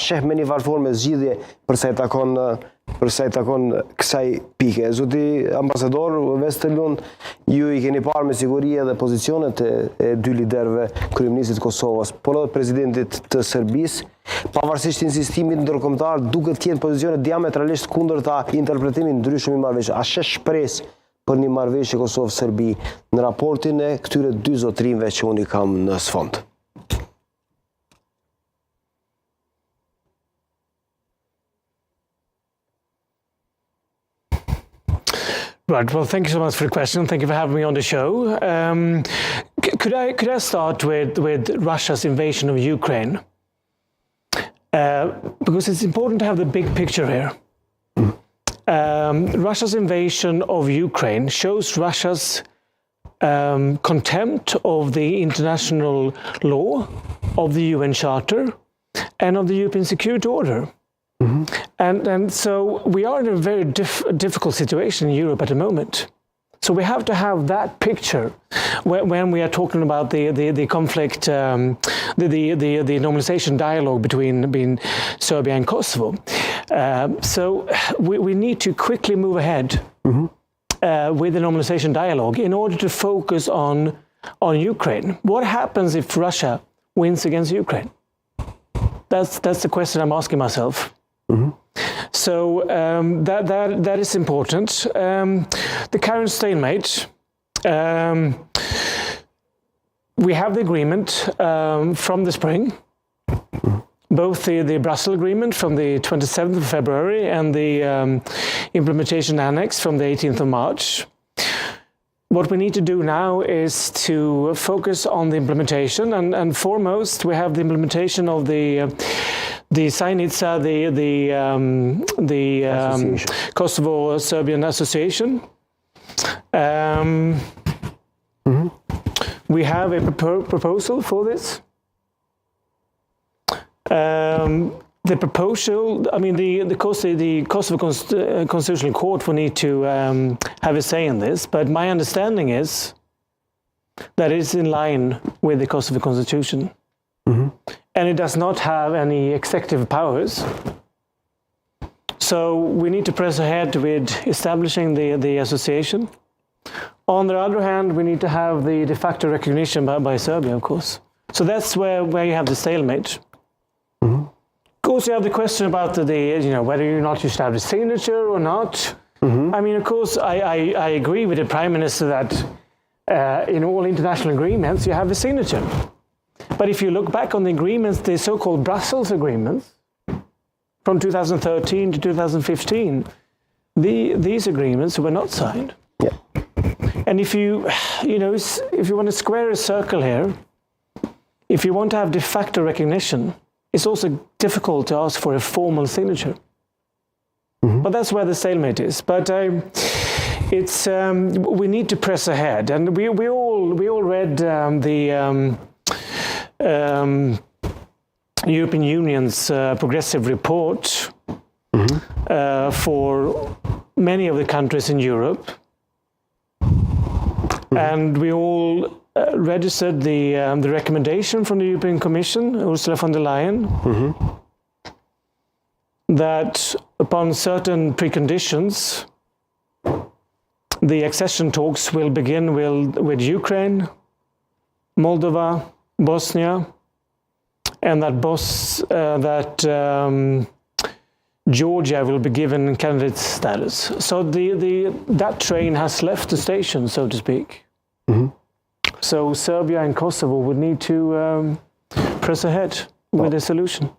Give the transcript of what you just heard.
sheh me një farë forme zgjidhje përsa i takon kësaj pike. Zoti ambasador Vesterlund, ju i keni parë me siguri edhe pozicionet e dy liderëve, kryeministit Kosovës, por edhe presidentit të Serbisë, pavarësisht insistimit ndërkombëtar, duket të kenë pozicione diametralisht kundërta, interpretimin ndryshëm i marrëveshjes. A sheh shpresë për një marrëveshje Kosovë-Serbi në raportin e këtyre dy zotrinve që unë i kam në sfond? Right. Well, thank you so much for the question. Thank you for having me on the show. Could I start with Russia's invasion of Ukraine? Because it's important to have the big picture here. Russia's invasion of Ukraine shows Russia's contempt of the international law, of the UN Charter, and of the European Security Order. And so we are in a very difficult situation in Europe at the moment. So we have to have that picture when we are talking about the conflict, the normalization dialogue between Serbia and Kosovo. So we need to quickly move ahead with the normalization dialogue in order to focus on Ukraine. What happens if Russia wins against Ukraine? That's the question I'm asking myself. So that is important. The current stalemate, we have the agreement from the spring, both the Brussels agreement from the 27th of February and the implementation annex from the 18th of March. What we need to do now is to focus on the implementation, and foremost we have the implementation of the Sainica, the Kosovo-Serbian Association. We have a proposal for this. The proposal, I mean, the Kosovo Constitutional Court will need to have a say in this, but my understanding is that it's in line with the Kosovo Constitution. And it does not have any executive powers. So we need to press ahead with establishing the association. On the other hand, we need to have the de facto recognition by Serbia, of course. So that's where you have the stalemate. Of course, you have the question about whether or not you should have the signature or not. I mean, of course, I agree with the Prime Minister that in all international agreements you have a signature. But if you look back on the agreements, the so-called Brussels agreements from 2013 to 2015, these agreements were not signed. Yeah. And if you want to square a circle here, if you want to have de facto recognition, it's also difficult to ask for a formal signature. But that's where the stalemate is. But we need to press ahead, and we all read the European Union's progressive report for many of the countries in Europe, and we all registered the recommendation from the European Commission, Ursula von der Leyen, that upon certain preconditions, the accession talks will begin with Ukraine, Moldova, Bosnia, and that Georgia will be given candidate status. So that train has left the station, so to speak. So Serbia and Kosovo would need to press ahead with a solution.